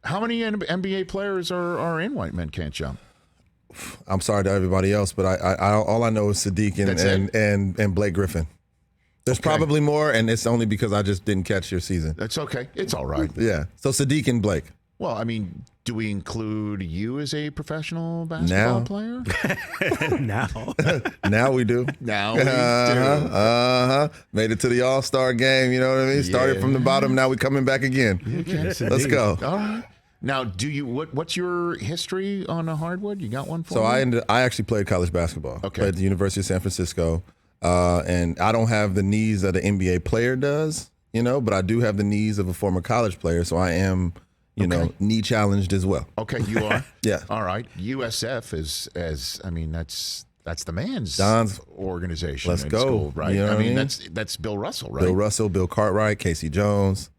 How many NBA players are in White Men Can't Jump? I'm sorry to everybody else, but I all I know is Sadiq and Blake Griffin. There's probably more, and it's only because I just didn't catch your season. That's okay. It's all right. Yeah. So Sadiq and Blake. Well, I mean, do we include you as a professional basketball player? Now we do. Now we do. Made it to the All-Star game, you know what I mean? Started from the bottom, now we're coming back again. Yes, let's go. All right. Now, what's your history on a hardwood? You got one for me? So I actually played college basketball. Okay. Played at the University of San Francisco. And I don't have the knees that an NBA player does, but I do have the knees of a former college player. So I am, knee challenged as well. Okay, you are? Yeah. All right. USF that's the man's Don's organization. Let's go. School, right? You know what I mean? That's Bill Russell, right? Bill Russell, Bill Cartwright, Casey Jones.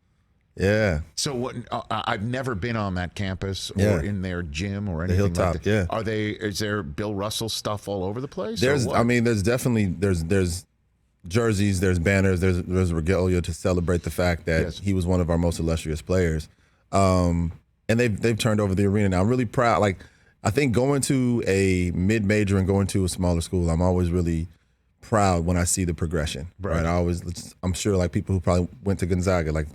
Yeah. So I've never been on that campus or in their gym or anything. The Hilltop, like that. Is there Bill Russell stuff all over the place? There's definitely there's jerseys, there's banners, there's regalia to celebrate the fact that he was one of our most illustrious players. And they've turned over the arena now. I'm really proud. Like, I think going to a mid-major and going to a smaller school, I'm always really proud when I see the progression. Right. I'm sure like people who probably went to Gonzaga, like,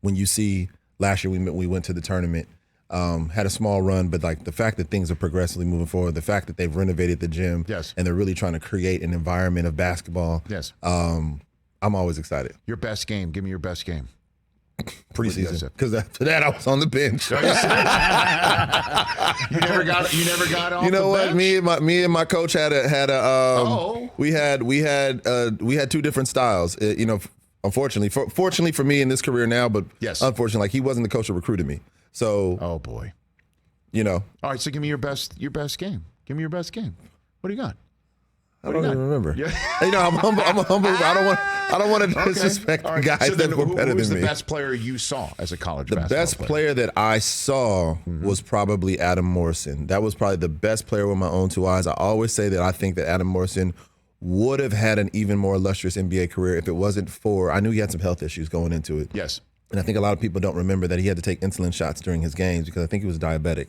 when you see last year we went to the tournament, had a small run, but like the fact that things are progressively moving forward, the fact that they've renovated the gym, and they're really trying to create an environment of basketball. Yes. I'm always excited. Your best game. Give me your best game. Preseason, because after that I was on the bench. You never got off. You know the what? bench? Me and my coach had we had two different styles. Fortunately for me in this career now, but unfortunately, like, he wasn't the coach that recruited me. So, oh boy, All right, so give me your best game. Give me your best game. What do you got? I don't even remember. Yeah. I'm humble. I don't want to disrespect guys that were better than me. Who was the best player you saw as a college basketball player? The best player that I saw was probably Adam Morrison. That was probably the best player with my own two eyes. I always say that I think that Adam Morrison would have had an even more illustrious NBA career if it wasn't for, I knew he had some health issues going into it. Yes. And I think a lot of people don't remember that he had to take insulin shots during his games because I think he was diabetic.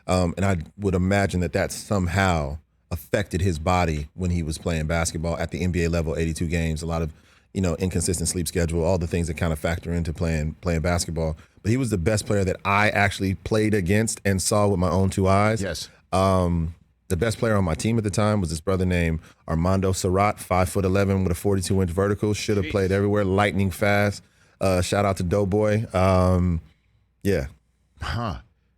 And I would imagine that somehow affected his body when he was playing basketball at the NBA level, 82 games, a lot of, inconsistent sleep schedule, all the things that kind of factor into playing basketball. But he was the best player that I actually played against and saw with my own two eyes. Yes. The best player on my team at the time was this brother named Armando Surratt, 5'11" with a 42-inch vertical. Should have played everywhere, lightning fast. Shout out to Doughboy. Yeah.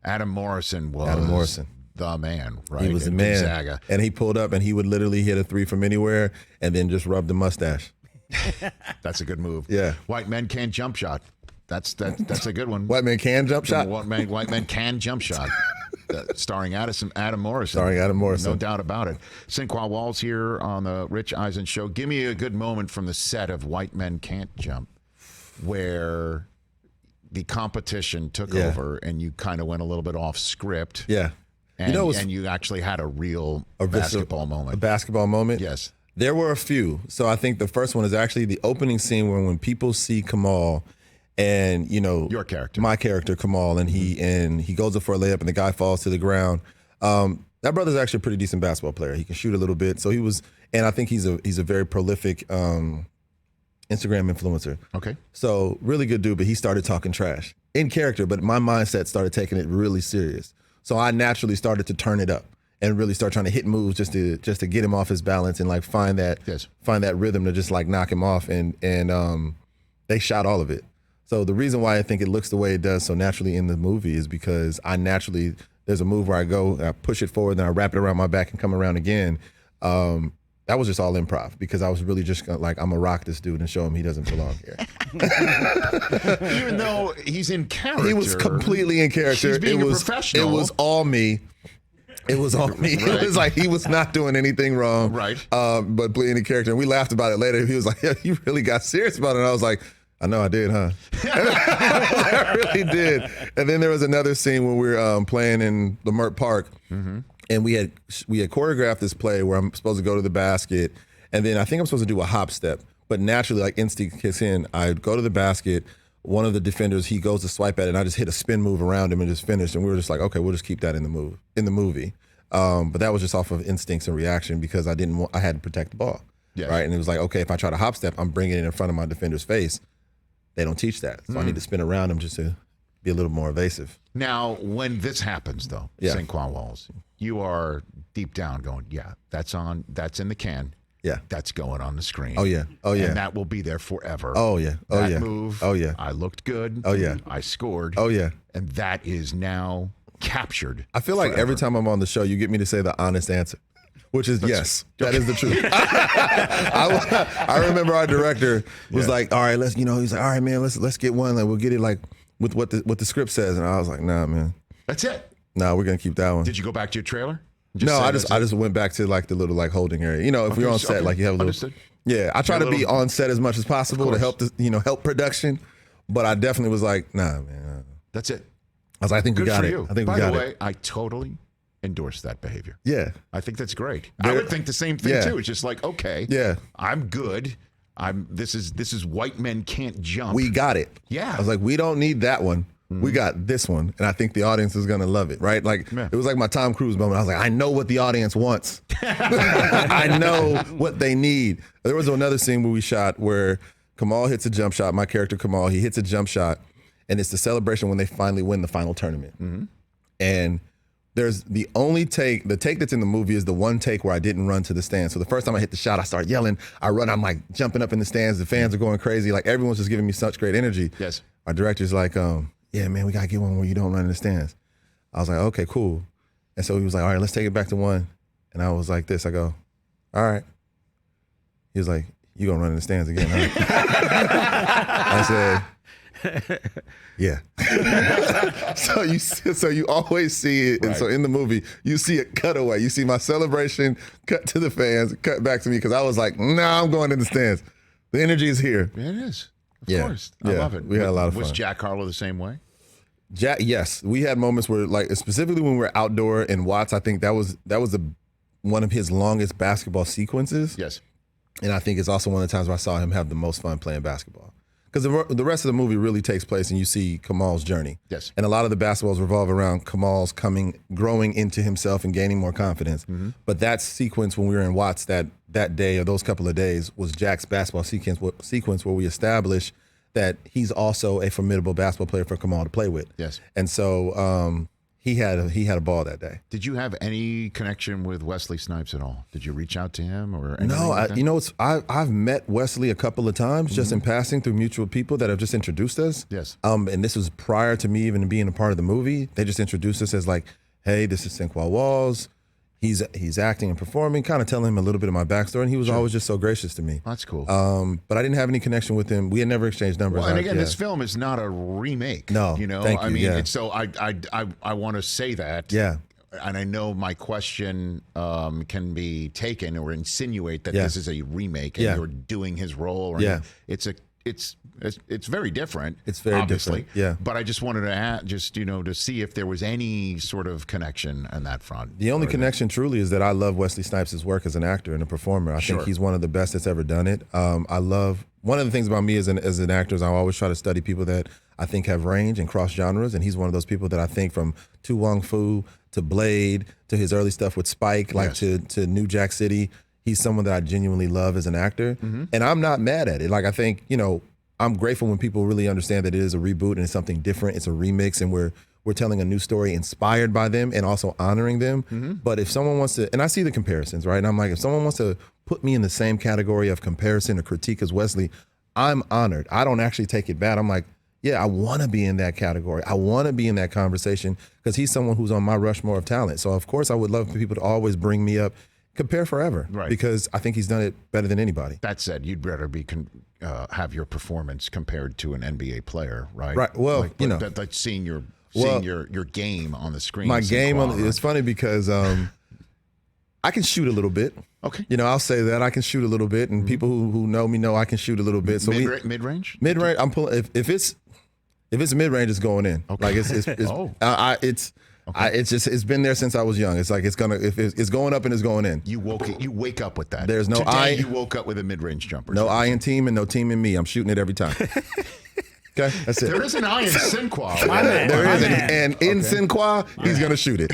Adam Morrison was the man, right? He was the man. Gonzaga. And he pulled up and he would literally hit a three from anywhere and then just rub the mustache. That's a good move. Yeah. White men can't jump shot. That's a good one. White men can jump shot? White men can jump shot. Starring Adam Morrison. No doubt about it. Sinqua Walls here on the Rich Eisen Show. Give me a good moment from the set of White Men Can't Jump where the competition took over and you kind of went a little bit off script. Yeah. And, and you actually had a basketball moment. A basketball moment? Yes. There were a few. So I think the first one is actually the opening scene when people see Kamal and, your character, my character, Kamal, and he goes up for a layup and the guy falls to the ground. That brother's actually a pretty decent basketball player. He can shoot a little bit. So and I think he's a very prolific Instagram influencer. Okay. So really good dude, but he started talking trash in character, but my mindset started taking it really serious. So I naturally started to turn it up and really start trying to hit moves just to get him off his balance and like find that rhythm to just like knock him off. And they shot all of it. So the reason why I think it looks the way it does so naturally in the movie is because there's a move where I push it forward, then I wrap it around my back and come around again. That was just all improv because I was really just like, I'm gonna rock this dude and show him he doesn't belong here. Even though he's in character. He was completely in character. He's being a professional. It was all me. It was all me. Right. It was like he was not doing anything wrong. Right. But playing in character. And we laughed about it later. He was like, yeah, you really got serious about it. And I was like, I know I did, huh? I really did. And then there was another scene when we were playing in the Mert Park. Mm-hmm. And we had choreographed this play where I'm supposed to go to the basket, and then I think I'm supposed to do a hop step. But naturally, like instinct kicks in. I go to the basket, one of the defenders, he goes to swipe at it, and I just hit a spin move around him and just finished. And we were just like, okay, we'll just keep that in the movie. But that was just off of instincts and reaction because I had to protect the ball, right? And it was like, okay, if I try to hop step, I'm bringing it in front of my defender's face. They don't teach that, so I need to spin around him just to be a little more evasive. Now, when this happens, though, Sinqua Walls, you are deep down going, that's in the can. Yeah. That's going on the screen. Oh, yeah. And that will be there forever. Oh, yeah. That move. Oh, yeah. I looked good. Oh, yeah. I scored. Oh, yeah. And that is now captured. I feel like every time I'm on the show, you get me to say the honest answer, which is yes. That is the truth. I remember our director was like, all right, he's like, all right, man, let's get one. Like, we'll get it like with what the script says. And I was like, nah, man. That's it. Nah, we're going to keep that one. Did you go back to your trailer? No, I just went back to like the little like holding area. If we're on set, like you have a little. Understood. Yeah, I try to be on set as much as possible to help help production, but I definitely was like, nah, man. That's it. I was like, I think we got it. I think we got it. By the way, I totally endorse that behavior. Yeah, I think that's great. I would think the same thing too. It's just like, okay, I'm good. This is white men can't jump. We got it. Yeah. I was like, we don't need that one. We got this one, and I think the audience is gonna love it, right? Like it was like my Tom Cruise moment. I was like, I know what the audience wants. I know what they need. There was another scene where we shot where Kamal hits a jump shot. My character Kamal, he hits a jump shot, and it's the celebration when they finally win the final tournament. And there's the take that's in the movie is the one take where I didn't run to the stands. So the first time I hit the shot, I start yelling. I run. I'm like jumping up in the stands. The fans are going crazy. Like everyone's just giving me such great energy. Yes. Our director's like, yeah, man, we got to get one where you don't run in the stands. I was like, okay, cool. And so he was like, all right, let's take it back to one. And I was like this. I go, all right. He was like, you going to run in the stands again, huh? I said, yeah. So you always see it. And so in the movie, you see it cut away. You see my celebration, cut to the fans, cut back to me because I was like, nah, I'm going in the stands. The energy is here. It is. Of course. I love it. We had a lot of fun. Was Jack Harlow the same way? Yes. We had moments where, like, specifically when we were outdoor in Watts, I think that was one of his longest basketball sequences. Yes. And I think it's also one of the times where I saw him have the most fun playing basketball. Because the rest of the movie really takes place and you see Kamal's journey. Yes. And a lot of the basketballs revolve around Kamal's growing into himself and gaining more confidence. But that sequence when we were in Watts that day or those couple of days was Jack's basketball sequence where we established that he's also a formidable basketball player for Kamal to play with. Yes. And so he had a ball that day. Did you have any connection with Wesley Snipes at all? Did you reach out to him or anything? No, like that? I've met Wesley a couple of times just in passing through mutual people that have just introduced us. Yes. And this was prior to me even being a part of the movie. They just introduced us as like, hey, this is Sinqua Walls. He's acting and performing, kind of telling him a little bit of my backstory, and he was always just so gracious to me. That's cool. But I didn't have any connection with him. We had never exchanged numbers. Well, and again, this film is not a remake. No, thank you. I mean, so I want to say that. Yeah. And I know my question can be taken or insinuate that this is a remake and you're doing his role. Or it's very different. It's very obviously. different. Yeah. But I just wanted to add, to see if there was any sort of connection on that front. The only connection truly is that I love Wesley Snipes' work as an actor and a performer. I think he's one of the best that's ever done it. I love one of the things about me as an actor is I always try to study people that I think have range and cross genres, and he's one of those people that I think from Tu Wong Fu to Blade to his early stuff with Spike, like to New Jack City. He's someone that I genuinely love as an actor, and I'm not mad at it. Like I think I'm grateful when people really understand that it is a reboot and it's something different. It's a remix, and we're telling a new story inspired by them and also honoring them. But if someone wants to, and I see the comparisons, right? And I'm like, if someone wants to put me in the same category of comparison or critique as Wesley, I'm honored. I don't actually take it bad. I'm like, yeah, I want to be in that category. I want to be in that conversation because he's someone who's on my Rushmore of talent. So of course I would love for people to always bring me up. Compare forever, right? Because I think he's done it better than anybody. That said, you'd rather be have your performance compared to an NBA player, right? Right. Well, that's seeing your game on the screen. My game it's funny because I can shoot a little bit. Okay. I'll say that I can shoot a little bit, and people who know me know I can shoot a little bit. So mid range. I'm pulling. If it's mid range, it's going in. Okay. Like it's been there since I was young. It's like it's going up and it's going in. You wake up with that. There's no Today you woke up with a mid-range jumper. No I in team and no team in me. I'm shooting it every time. Okay, that's it. There is an I in Sinqua. There is, and in Sinqua, he's going to shoot it.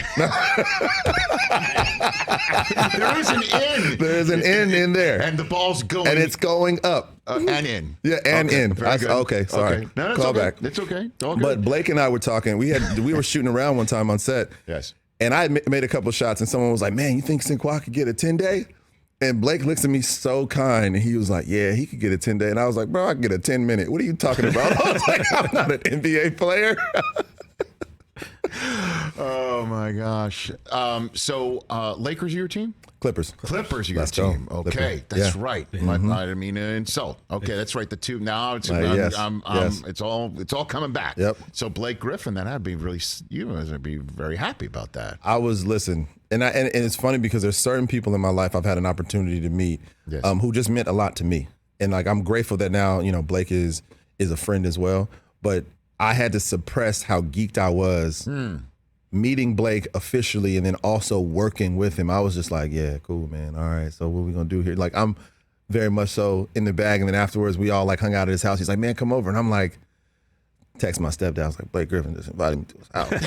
There is an in. There is an in there. And the ball's going. And it's going up. And in. Yeah, and in. Okay, sorry. Okay. No, Call okay. back. It's okay. It's all good. But Blake and I were talking. We were shooting around one time on set. Yes. And I made a couple of shots, and someone was like, "Man, you think Sinqua could get a 10-day?" And Blake looks at me so kind, and he was like, "Yeah, he could get a 10-day." And I was like, "Bro, I can get a 10-minute. What are you talking about?" I was like, "I'm not an NBA player." Oh my gosh. So Lakers are your team? Clippers. Clippers are your Let's team. go. Okay, Clippers. that's Yeah. right. I didn't mean to insult. Okay, that's right. The two now it's Yes. Yes. it's all coming back. Yep. So Blake Griffin, then I'd be really I'd be very happy about that. I was and it's funny because there's certain people in my life I've had an opportunity to meet Yes. who just meant a lot to me, and like I'm grateful that now Blake is a friend as well. But I had to suppress how geeked I was meeting Blake officially and then also working with him. I was just like, yeah, cool, man. All right, so what are we gonna do here? Like I'm very much so in the bag, and then afterwards we all like hung out at his house. He's like, man, come over, and I'm like. Text my stepdad. I was like, Blake Griffin just invited me to his house. Right?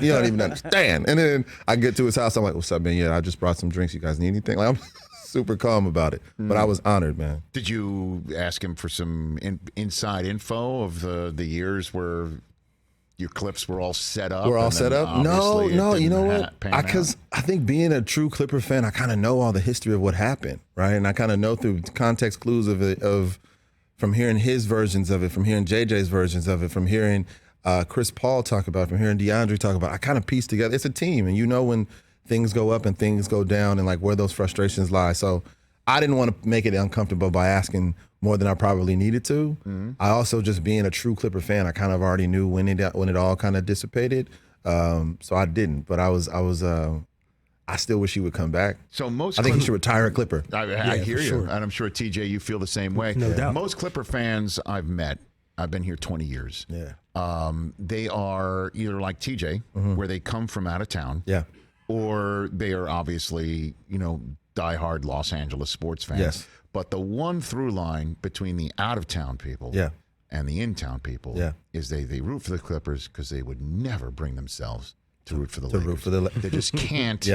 You don't even understand. And then I get to his house. I'm like, what's up, man? Yeah, I just brought some drinks. You guys need anything? Like, I'm super calm about it. But I was honored, man. Did you ask him for some inside info of the years where your clips were all set up? We're all set up? No. You know what? Because I think being a true Clipper fan, I kind of know all the history of what happened, right? And I kind of know through context clues of it, from hearing his versions of it, from hearing JJ's versions of it, from hearing Chris Paul talk about it, from hearing DeAndre talk about it, I kind of piece together. It's a team, and you know when things go up and things go down and like where those frustrations lie. So I didn't want to make it uncomfortable by asking more than I probably needed to. Mm-hmm. I also, just being a true Clipper fan, I kind of already knew when it all kind of dissipated. So I didn't, but I still wish he would come back. So I think he should retire a Clipper. I hear you, sure. and I'm sure TJ, you feel the same way. No doubt. Most Clipper fans I've met, I've been here 20 years. Yeah. They are either like TJ, where they come from out of town, Yeah. or they are obviously diehard Los Angeles sports fans. Yes. But the one through line between the out of town people, and the in town people, is they root for the Clippers because they would never bring themselves to root for the Lakers. They just can't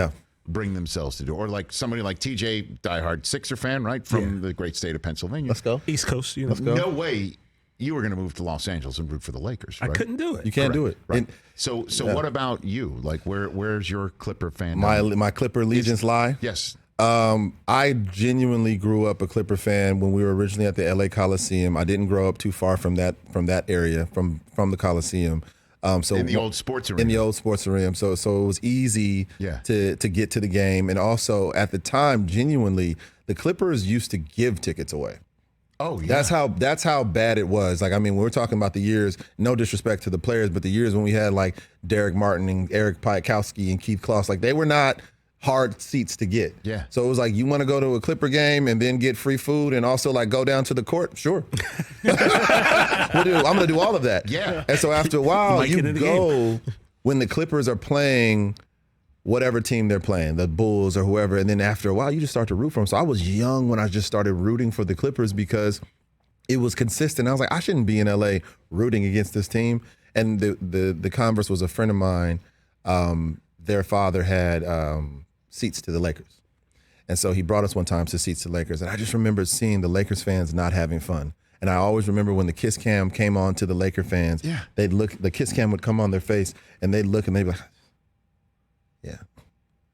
bring themselves to do it. Or like somebody like TJ, diehard Sixer fan, right, from the great state of Pennsylvania. Let's go. East Coast. Let's go. No way you were going to move to Los Angeles and root for the Lakers, right? I couldn't do it. You can't do it. Right. And, so what about you? Like, where's your Clipper fan? my Clipper allegiance lie? Yes. I genuinely grew up a Clipper fan when we were originally at the LA Coliseum. I didn't grow up too far from that area, from the Coliseum. So in the old sports arena. In the old sports arena. So it was easy to get to the game. And also at the time, genuinely, the Clippers used to give tickets away. Oh, yeah. That's how bad it was. Like, I mean, we're talking about the years, no disrespect to the players, but the years when we had like Derek Martin and Eric Piatkowski and Keith Kloss, like they were not hard seats to get. Yeah. So it was like, you want to go to a Clipper game and then get free food and also like go down to the court? Sure. I'm going to do all of that. Yeah. And so after a while, you go when the Clippers are playing whatever team they're playing, the Bulls or whoever, and then after a while, you just start to root for them. So I was young when I just started rooting for the Clippers because it was consistent. I was like, I shouldn't be in LA rooting against this team. And the converse was a friend of mine. Their father had seats to the Lakers. And so he brought us one time to seats to the Lakers. And I just remember seeing the Lakers fans not having fun. And I always remember when the kiss cam came on to the Laker fans, they'd look, the kiss cam would come on their face and they'd look and they'd be like, yeah,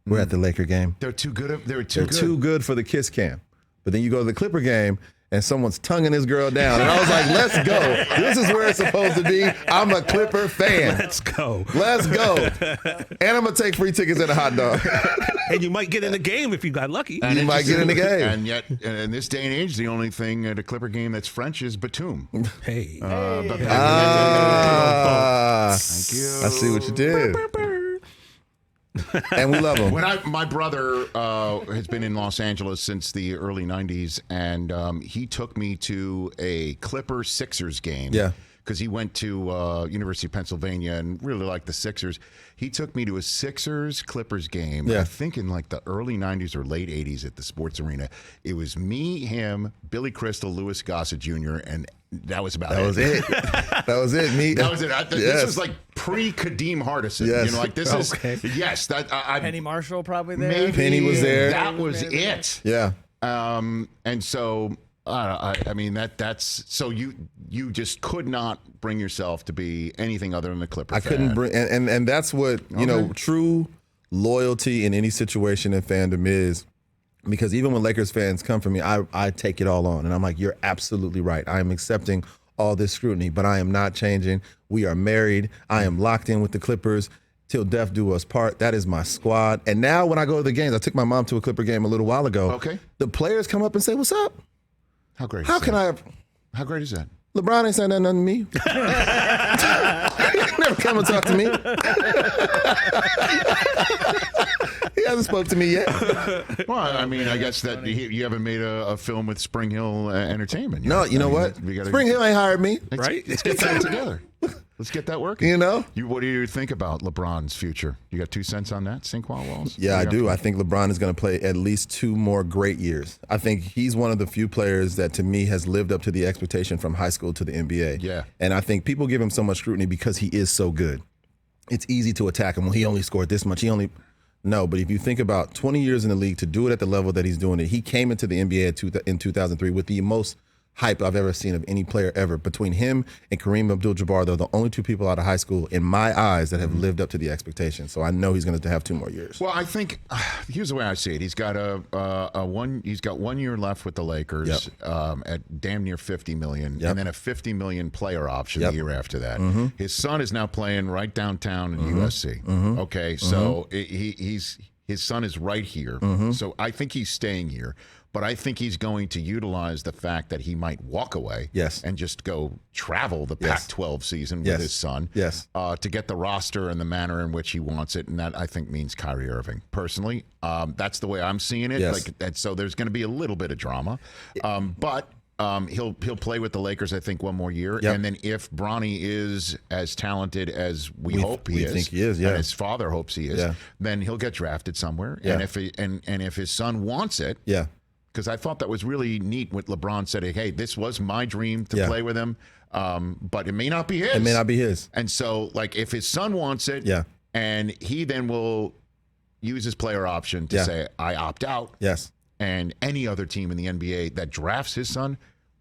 we're at the Laker game. They're too good. They're too good for the kiss cam. But then you go to the Clipper game and someone's tonguing this girl down. And I was like, let's go. This is where it's supposed to be. I'm a Clipper fan. Let's go. Let's go. And I'm going to take free tickets and a hot dog. And you might get in the game if you got lucky. You might get in the game. And yet, in this day and age, the only thing at a Clipper game that's French is Batum. Hey. Thank you. I see what you did. And we love him. My brother has been in Los Angeles since the early 90s, and he took me to a Clippers-Sixers game. Yeah. Because he went to University of Pennsylvania and really liked the Sixers. He took me to a Sixers-Clippers game, I think in like the early 90s or late 80s at the Sports Arena. It was me, him, Billy Crystal, Louis Gossett Jr., and that was about That it. was it. That was it. That was it. This was like pre-Kadeem Hardison. Yes. You know, like this is yes. That Penny Marshall probably there. maybe Penny was there. That was it. Yeah. And so I mean that's so you just could not bring yourself to be anything other than the Clipper I fan. couldn't bring, and that's what you know. True loyalty in any situation in fandom is. Because even when Lakers fans come for me, I take it all on. And I'm like, you're absolutely right. I am accepting all this scrutiny, but I am not changing. We are married. I am locked in with the Clippers till death do us part. That is my squad. And now when I go to the games, I took my mom to a Clipper game a little while ago. Okay. The players come up and say, what's up? How great How is can that? I? How great is that? LeBron ain't saying nothing to me. Never come and talk to me. He hasn't spoke to me yet. Well, I mean, I guess that you haven't made a film with Spring Hill Entertainment yet. No, you know what? Spring Hill ain't hired me. Right? Let's get that together. Let's get that working. You know? What do you think about LeBron's future? You got 2 cents on that, Sinqua Walls? Yeah, I do. I think LeBron is going to play at least 2 more great years. I think he's one of the few players that, to me, has lived up to the expectation from high school to the NBA. Yeah. And I think people give him so much scrutiny because he is so good. It's easy to attack him. Well, he only scored this much. No, but if you think about 20 years in the league to do it at the level that he's doing it, he came into the NBA in 2003 with the most hype I've ever seen of any player ever. Between him and Kareem Abdul-Jabbar, they're the only 2 people out of high school, in my eyes, that have lived up to the expectation. So I know he's going to have 2 more years. Well, I think here's the way I see it. He's got He's got 1 year left with the Lakers at damn near $50 million, and then a $50 million player option the year after that. His son is now playing right downtown in USC. Okay, so his son is right here. So I think he's staying here. But I think he's going to utilize the fact that he might walk away and just go travel the Pac-12 season with his son to get the roster and the manner in which he wants it. And that, I think, means Kyrie Irving. Personally, that's the way I'm seeing it. And so there's going to be a little bit of drama. But he'll play with the Lakers, I think, 1 more year. And then if Bronny is as talented as we hope he is, think he is, and his father hopes he is, then he'll get drafted somewhere. And if his son wants it, because I thought that was really neat what LeBron said. Hey, this was my dream to play with him, but it may not be his. It may not be his. And so, like, if his son wants it, and he then will use his player option to say, I opt out. And any other team in the NBA that drafts his son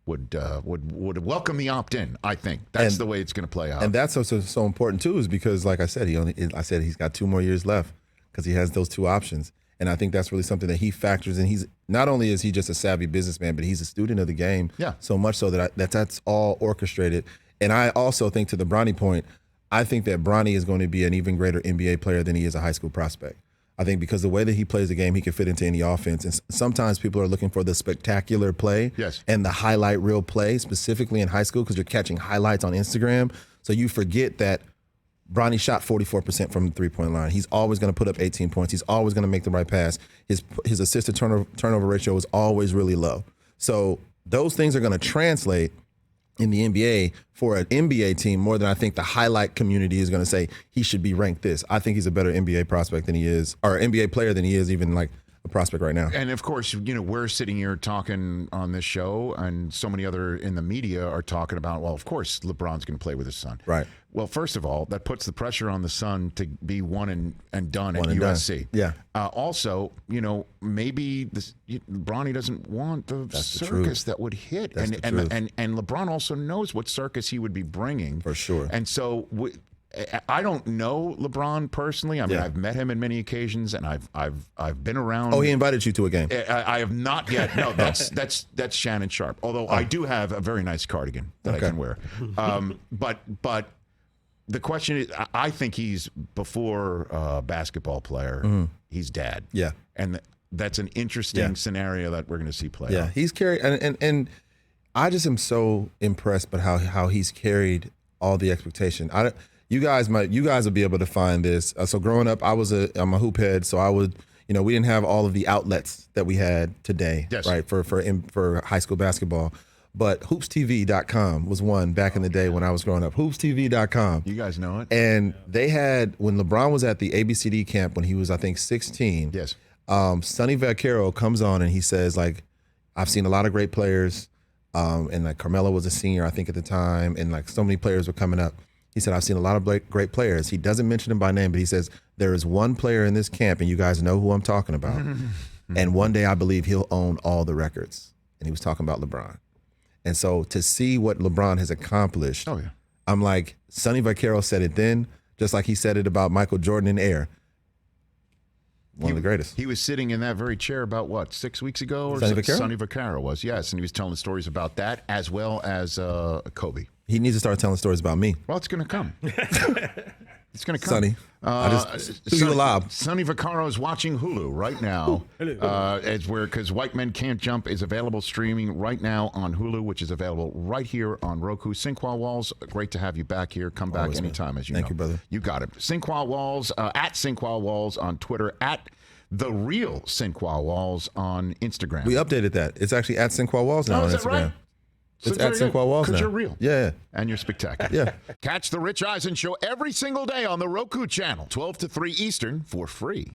would welcome the opt-in. I think that's the way it's going to play out. And that's also so important too, is because, like I said, he's got 2 more years left because he has those 2 options. And I think that's really something that he factors in. He's not only is he just a savvy businessman, but he's a student of the game. So much so that's all orchestrated. And I also think, to the Bronny point, I think that Bronny is going to be an even greater NBA player than he is a high school prospect. I think because the way that he plays the game, he can fit into any offense. And sometimes people are looking for the spectacular play and the highlight reel play, specifically in high school, because you're catching highlights on Instagram. So you forget that Bronny shot 44% from the 3-point line. He's always going to put up 18 points. He's always going to make the right pass. His assist to turnover ratio is always really low. So those things are going to translate in the NBA for an NBA team more than I think the highlight community is going to say he should be ranked this. I think he's a better NBA prospect than he is, or NBA player than he is even like a prospect right now. And of course, we're sitting here talking on this show, and so many other in the media are talking about, well, of course, LeBron's going to play with his son. Right. Well, first of all, that puts the pressure on the son to be one and done at and USC. Done. Also, maybe Bronny doesn't want the circus that would hit, and LeBron also knows what circus he would be bringing for sure. And so I don't know LeBron personally. I mean, I've met him on many occasions, and I've been around. Oh, he invited you to a game. I have not yet. No, that's Shannon Sharp. Although I do have a very nice cardigan that I can wear. But the question is, I think he's before basketball player. He's dad. And that's an interesting scenario that we're going to see play out. He's carried, and I just am so impressed by how he's carried all the expectation. You guys will be able to find this. So growing up, I'm a hoop head, so I would, we didn't have all of the outlets that we had today, right, for high school basketball. But hoopstv.com was one back in the day when I was growing up. Hoopstv.com. You guys know it. And they had, when LeBron was at the ABCD camp when he was, I think, 16. Yes. Sonny Vaccaro comes on and he says, like, I've seen a lot of great players. and like Carmelo was a senior, I think, at the time, and like so many players were coming up. He said, I've seen a lot of great players. He doesn't mention them by name, but he says, there is one player in this camp, and you guys know who I'm talking about. And one day I believe he'll own all the records. And he was talking about LeBron. And so to see what LeBron has accomplished, I'm like, Sonny Vaccaro said it then, just like he said it about Michael Jordan in Air. One of the greatest. He was sitting in that very chair about, what, 6 weeks ago? Or Sonny Vaccaro? Sonny Vaccaro was, yes. And he was telling the stories about that as well as Kobe. He needs to start telling stories about me. Well, it's going to come. It's going to come. Sonny. I just threw you a lob. Sonny Vaccaro is watching Hulu right now. Because White Men Can't Jump is available streaming right now on Hulu, which is available right here on Roku. Sinqua Walls, great to have you back here. Come back anytime, as you know. Thank you, brother. You got it. Sinqua Walls, at Sinqua Walls on Twitter, at The Real Sinqua Walls on Instagram. We updated that. It's actually at Sinqua Walls now on Instagram. Right? It's at Sinqua Walls now. Because you're real. Yeah. And you're spectacular. Yeah. Catch the Rich Eisen Show every single day on the Roku channel, 12 to 3 Eastern, for free.